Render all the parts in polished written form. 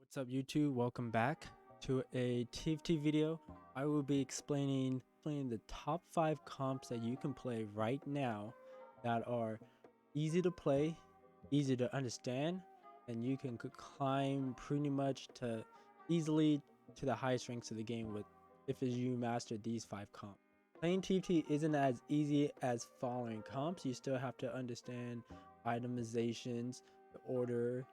What's up YouTube? Welcome back to a TFT video. I will be explaining the top 5 comps that you can play right now that are easy to play, easy to understand, and you can climb pretty much to easily to the highest ranks of the game with if you master these 5 comps. Playing TFT isn't as easy as following comps. You still have to understand itemizations, the order,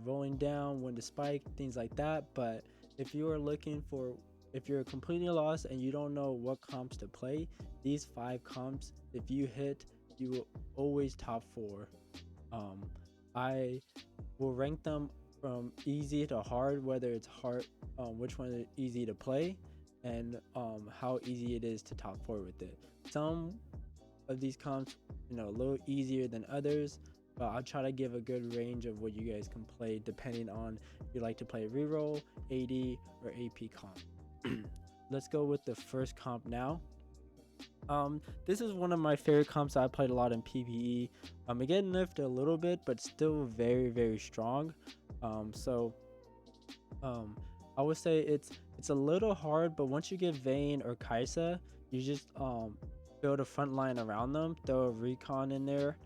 rolling down, when to spike, things like that. But if you are looking for, if you're completely lost and you don't know what comps to play, these 5 comps, if you hit, you will always top 4. I will rank them from easy to hard, whether it's hard, which one is easy to play, and how easy it is to top 4 with it. Some of these comps, a little easier than others, but I'll try to give a good range of what you guys can play depending on if you like to play reroll, AD, or AP comp. Let's go with the first comp now. This is one of my favorite comps. I played a lot in PvE. It getting nerfed a little bit, but still very strong. I would say it's a little hard, but once you get Vayne or Kaisa, you just build a front line around them, throw a recon in there.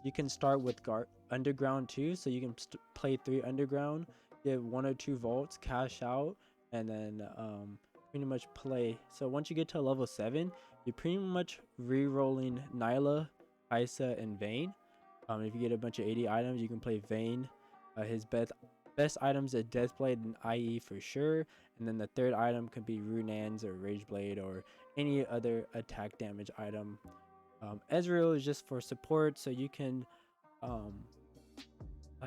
You can start with underground too, so you can play 3 underground, get 1 or 2 vaults, cash out, and then pretty much play. So once you get to level 7, you're pretty much re-rolling Nyla, Isa, and Vayne. If you get a bunch of 80 items, you can play Vayne. His best items are Deathblade and IE for sure, and then the third item could be Runans or Rageblade or any other attack damage item. Ezreal is just for support, so you can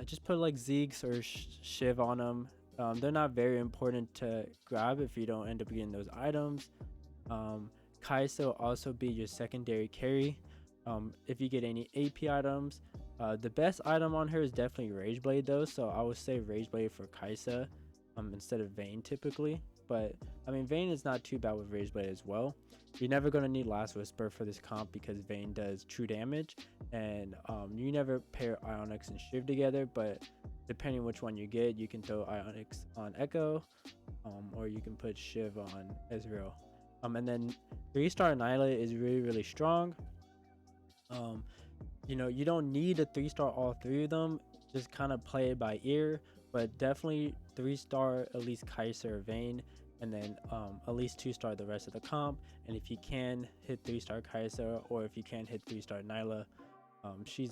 just put like Ziggs or Shiv on them. They're not very important to grab if you don't end up getting those items. Kaisa will also be your secondary carry. If you get any AP items, the best item on her is definitely Rageblade though, so I would say Rageblade for Kaisa instead of Vayne typically. But I mean, Vayne is not too bad with Rageblade as well. You're never going to need Last Whisper for this comp because Vayne does true damage, and you never pair Ionics and Shiv together, but depending which one you get, you can throw Ionics on Echo, or you can put Shiv on Ezreal. And then 3-star Nyla is really strong. You don't need a 3-star all 3 of them, just kind of play it by ear, but definitely 3-star at least Kaisa or Vayne, and then at least 2-star the rest of the comp. And if you can hit 3-star Kaisa, or if you can hit 3-star Nyla, she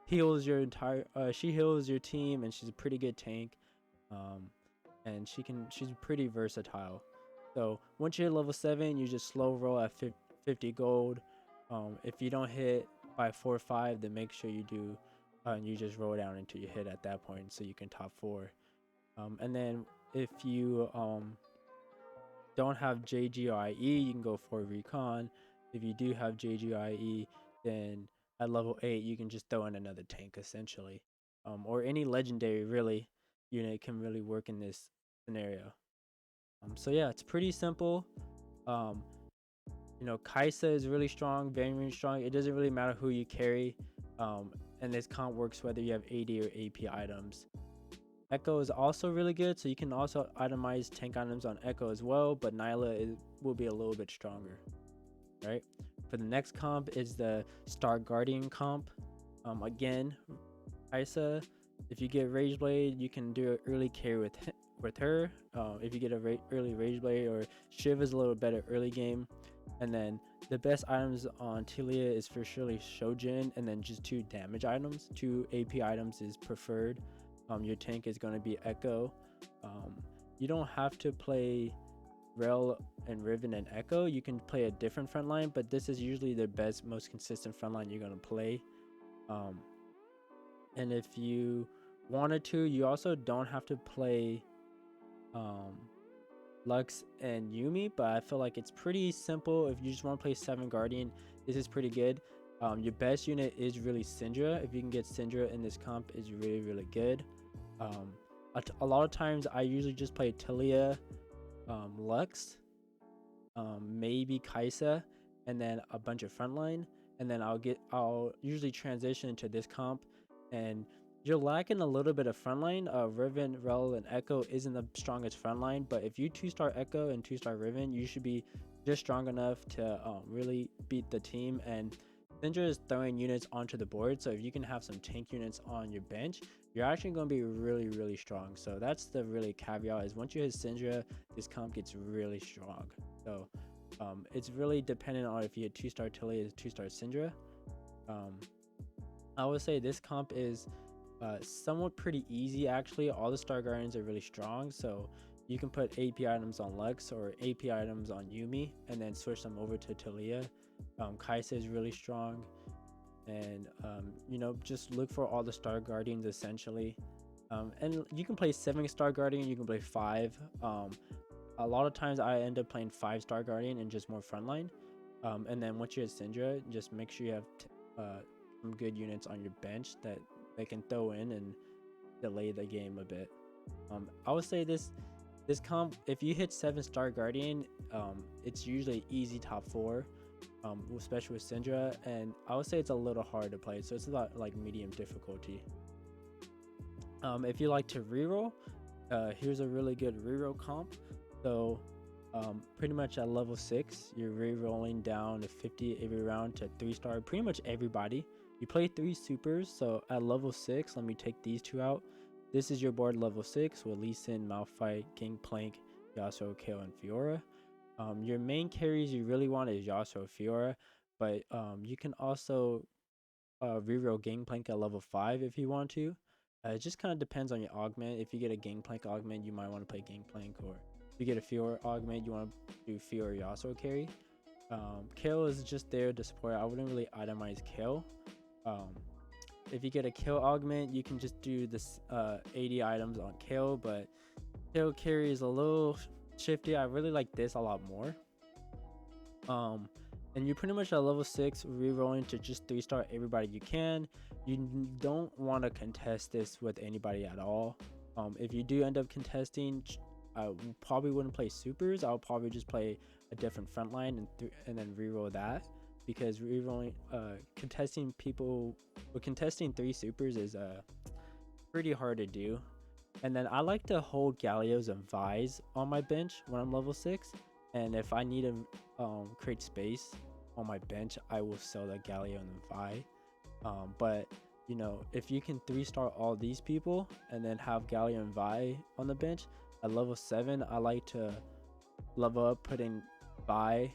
heals your team, and she's a pretty good tank, and she's pretty versatile. So once you hit level 7, you just slow roll at 50 gold. If you don't hit by 4 or 5, then make sure you do, and you just roll down until you hit at that point, so you can top 4. And then if you don't have JGIE, you can go for recon. If you do have JGIE, then at level 8 you can just throw in another tank essentially, or any legendary really unit can really work in this scenario. So yeah, it's pretty simple. Kaisa is really strong, very strong. It doesn't really matter who you carry, and this comp works whether you have AD or AP items. Echo is also really good, so you can also itemize tank items on Echo as well, but Nyla will be a little bit stronger, right? For the next comp is the Star Guardian comp. Again, Isa, if you get Rageblade, you can do an early carry with her. If you get a early Rageblade, or Shiv is a little better early game. And then the best items on Tilia is for surely Shojin, and then just 2 damage items. 2 AP items is preferred. Your tank is going to be Echo. You don't have to play Rel and Riven and Echo. You can play a different front line, but this is usually the best, most consistent front line you're going to play. And if you wanted to, you also don't have to play Lux and Yuumi, but I feel like it's pretty simple. If you just want to play 7 Guardian, this is pretty good. Your best unit is really Syndra. If you can get Syndra in this comp, is really good. A lot of times I usually just play Talia, Lux, maybe Kaisa, and then a bunch of frontline, and then I'll usually transition to this comp and You're lacking a little bit of frontline. Riven, Rel, and Echo isn't the strongest frontline, but if you 2-star Echo and 2-star Riven, you should be just strong enough to really beat the team. And Syndra is throwing units onto the board, so if you can have some tank units on your bench, you're actually going to be really, really strong. So that's the really caveat, is once you hit Syndra, this comp gets really strong. So it's really dependent on if you hit 2-star Tilly or 2-star Syndra. I would say this comp is somewhat pretty easy actually. All the Star Guardians are really strong, so you can put AP items on Lux or AP items on Yumi and then switch them over to Talia. Kaisa is really strong, and you know, just look for all the Star Guardians essentially. And you can play 7-star Guardian, you can play 5. A lot of times I end up playing 5-star Guardian and just more frontline. And then once you hit Syndra, just make sure you have some good units on your bench that they can throw in and delay the game a bit. I would say this comp, if you hit 7-star Guardian, it's usually easy top 4, especially with Syndra, and I would say it's a little hard to play, so it's about like medium difficulty. If you like to reroll, here's a really good reroll comp. So pretty much at level 6, you're rerolling down to 50 every round to 3-star pretty much everybody. You play 3 supers, so at level 6, let me take these 2 out. This is your board level 6 with Lee Sin, Malphite, Gangplank, Yasuo, Kayle, and Fiora. Your main carries you really want is Yasuo, Fiora, but you can also reroll Gangplank at level 5 if you want to. It just kind of depends on your augment. If you get a Gangplank augment, you might want to play Gangplank, or if you get a Fiora augment, you want to do Fiora Yasuo carry. Kayle is just there to support. I wouldn't really itemize Kayle. If you get a Kayle augment, you can just do this 80 items on Kayle, but Kayle carry is a little shifty. I really like this a lot more. And you're pretty much at level 6 rerolling to just 3-star everybody you can. You don't want to contest this with anybody at all. If you do end up contesting, I probably wouldn't play supers. I'll probably just play a different frontline and then reroll that, because rerolling contesting 3 supers is pretty hard to do. And then I like to hold Gallios and Vi's on my bench when I'm level 6, and if I need to create space on my bench, I will sell the Galio and the Vi. But you know, if you can 3-star all these people and then have Galio and Vi on the bench at level 7, I like to level up putting Vi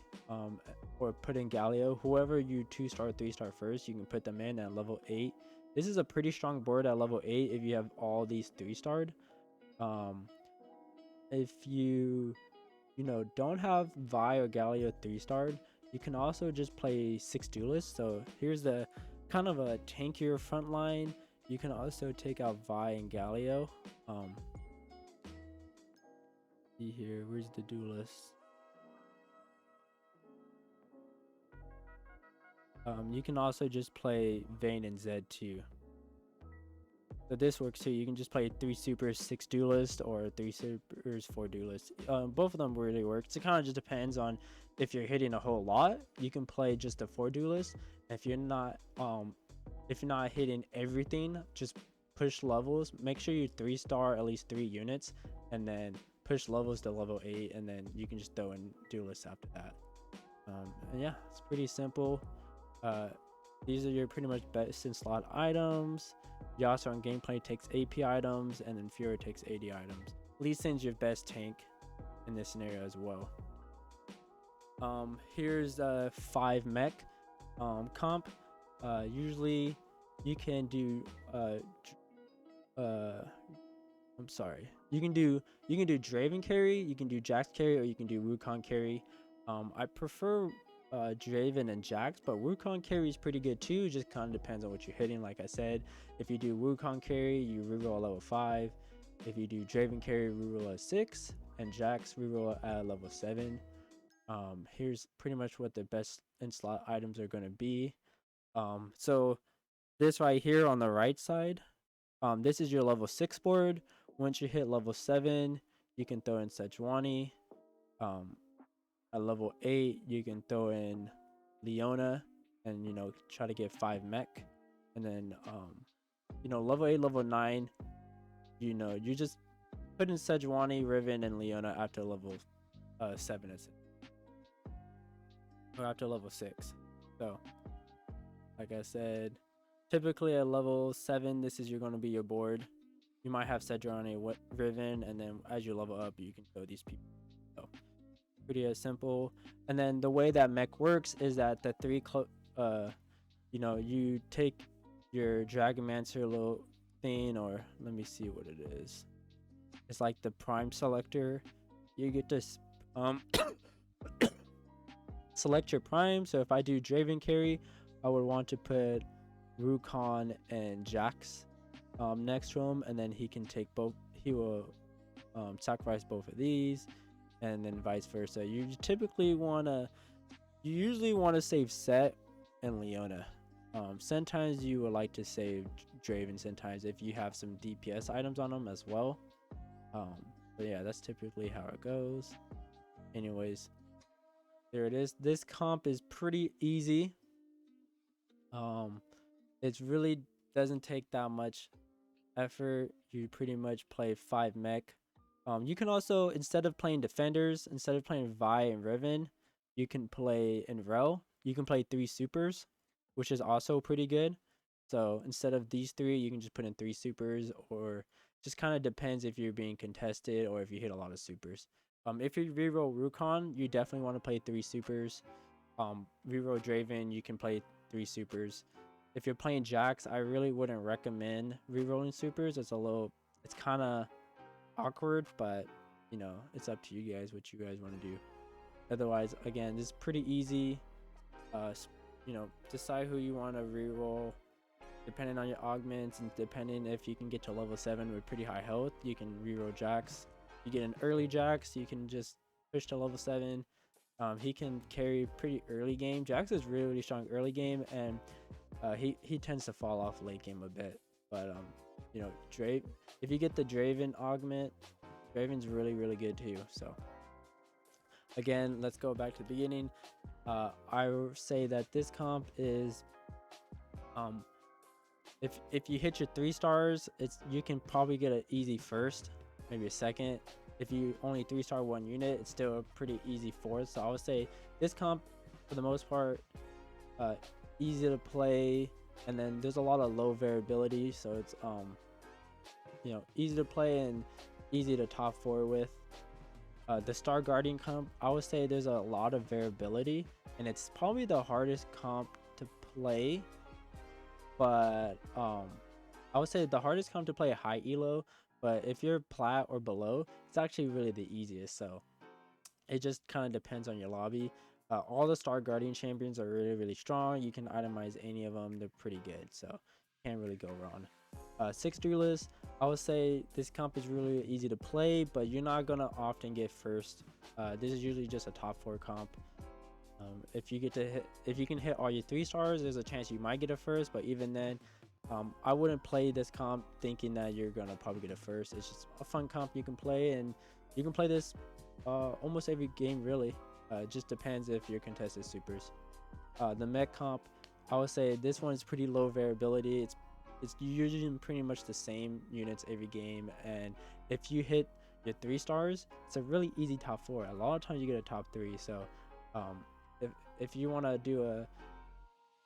or putting Galio. Whoever you 2-star 3-star first, you can put them in at level 8. This is a pretty strong board at level 8 if you have all these 3-starred. If you know, don't have Vi or Galio 3-starred, you can also just play 6 duelists. So here's the kind of a tankier front line. You can also take out Vi and Galio. See here, where's the duelist? You can also just play Vayne and Zed too. So this works too. You can just play 3 supers, 6 duelists, or 3 supers, 4 duelists. Both of them really work. So it kind of just depends on if you're hitting a whole lot. You can play just a 4 duelist. If you're not hitting everything, just push levels. Make sure you 3-star at least 3 units, and then push levels to level 8, and then you can just throw in duelists after that. And yeah, it's pretty simple. These are your pretty much best in slot items. Yasuo on gameplay takes AP items, and then Fiora takes AD items. Lee Sin's your best tank in this scenario as well. Here's a 5 mech comp. Usually you can do I'm sorry. You can do Draven carry, you can do Jax carry, or you can do Wukong carry. I prefer Draven and Jax, but Wukong carry is pretty good too. Just kind of depends on what you're hitting. Like I said, if you do Wukong carry, you reroll at level 5. If you do Draven carry, reroll at 6, and Jax reroll at level 7. Here's pretty much what the best in slot items are going to be. So this right here on the right side, this is your level 6 board. Once you hit level 7, you can throw in Sejuani. At level 8, you can throw in Leona and, you know, try to get 5 mech. And then level 8, level 9, you just put in Sejuani, Riven, and Leona after level 7 or after level 6. So, like I said, typically at level 7, this is going to be your board. You might have Sejuani, Riven, and then as you level up, you can go these people. So, pretty as simple. And then the way that mech works is that the you take your Dragonmancer little thing, or let me see what it is. It's like the prime selector. You get to select your prime. So if I do Draven carry, I would want to put Rukon and Jax next to him, and then he can take both. He will sacrifice both of these, and then vice versa. You usually want to save Set and Leona. Sometimes you would like to save Draven sometimes if you have some DPS items on them as well. But yeah, that's typically how it goes. Anyways, there it is. This comp is pretty easy. It really doesn't take that much effort. You pretty much play 5 mech. You can also, instead of playing defenders, instead of playing Vi and Riven, you can play in Rel. You can play 3 supers, which is also pretty good. So instead of these 3, you can just put in 3 supers, or just kind of depends if you're being contested or if you hit a lot of supers. If you reroll Rukon, you definitely want to play 3 supers. Reroll Draven, you can play 3 supers. If you're playing Jax, I really wouldn't recommend rerolling supers. It's kind of awkward, but it's up to you guys what you guys want to do. Otherwise, again, this is pretty easy. Decide who you want to reroll depending on your augments, and depending if you can get to level 7 with pretty high health, you can reroll Jax. You get an early Jax, you can just push to level 7. He can carry pretty early game. Jax is really strong early game, and he tends to fall off late game a bit. But if you get the Draven augment, Draven's really good too. So again, let's go back to the beginning. I would say that this comp is if you hit your 3 stars, you can probably get an easy first, maybe a second. If you only 3-star 1 unit, it's still a pretty easy fourth. So I would say this comp, for the most part, easy to play, and then there's a lot of low variability, so it's easy to play and easy to top 4 with. The Star Guardian comp, I would say there's a lot of variability, and it's probably the hardest comp to play. But I would say the hardest comp to play high elo, but if you're plat or below, it's actually really the easiest. So it just kind of depends on your lobby. All the Star Guardian champions are really strong. You can itemize any of them. They're pretty good, so can't really go wrong. 6 duelists, I would say this comp is really easy to play, but you're not gonna often get first. This is usually just a top 4 comp. If you can hit all your 3 stars, there's a chance you might get a first, but even then, I wouldn't play this comp thinking that you're gonna probably get a first. It's just a fun comp you can play, and you can play this almost every game really. It just depends if you're contested supers. The mech comp, I would say this one is pretty low variability. It's usually pretty much the same units every game, and if you hit your 3 stars, it's a really easy top 4. A lot of times you get a top 3. So if you want to do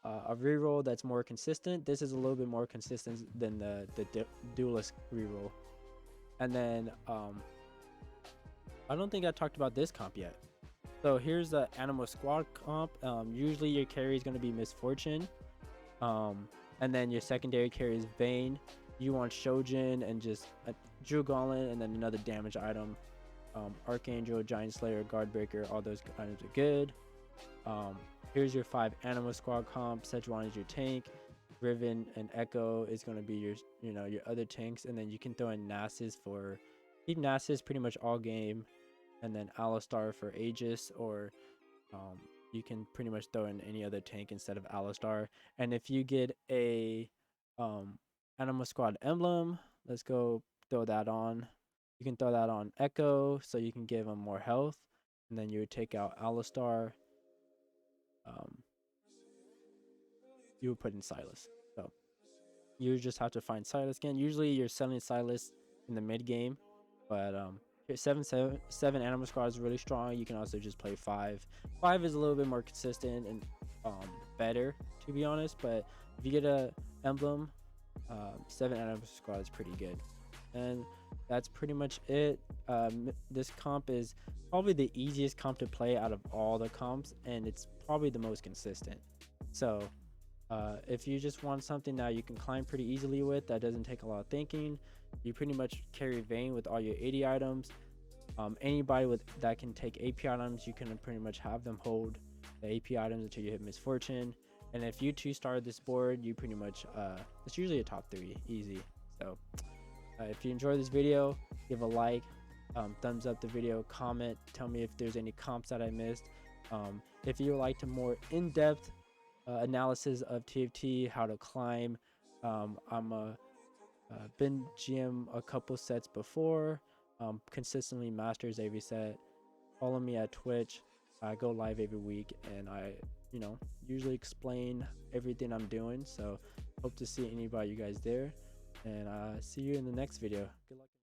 a reroll that's more consistent, this is a little bit more consistent than the duelist reroll. And then I don't think I talked about this comp yet. So here's the Animal Squad comp. Usually your carry is going to be Misfortune, and then your secondary carry is Vayne. You want Shojin and just a Drew Gauntlet, and then another damage item. Archangel, Giant Slayer, Guardbreaker, all those items are good. Here's your 5 Animal Squad comp. Sejuani is your tank. Riven and Echo is going to be your other tanks, and then you can throw in Nasus for keep Nasus pretty much all game, and then Alistar for Aegis, or you can pretty much throw in any other tank instead of Alistar. And if you get a Animal Squad emblem, let's go throw that on. You can throw that on Echo, so you can give him more health, and then you would take out Alistar. You would put in Silas. So You just have to find Silas again. Usually you're selling Silas in the mid game, but here, seven animal squad is really strong. You can also just play five. Five is a little bit more consistent and better, to be honest. But if you get a emblem, seven animal squad is pretty good. And that's pretty much it. This comp is probably the easiest comp to play out of all the comps, and it's probably the most consistent. So if you just want something that you can climb pretty easily with, that doesn't take a lot of thinking, you pretty much carry Vayne with all your 80 items. Anybody with that can take AP items, you can pretty much have them hold the AP items until you hit Misfortune. And if you two start this board, you pretty much it's usually a top 3 easy. So if you enjoyed this video, give a like, thumbs up the video, comment, tell me if there's any comps that I missed. If you would like to more in-depth analysis of TFT, how to climb, I'm been GM a couple sets before, consistently masters every set. Follow me at Twitch. I go live every week, and I usually explain everything I'm doing. So hope to see anybody you guys there, and see you in the next video. Good luck.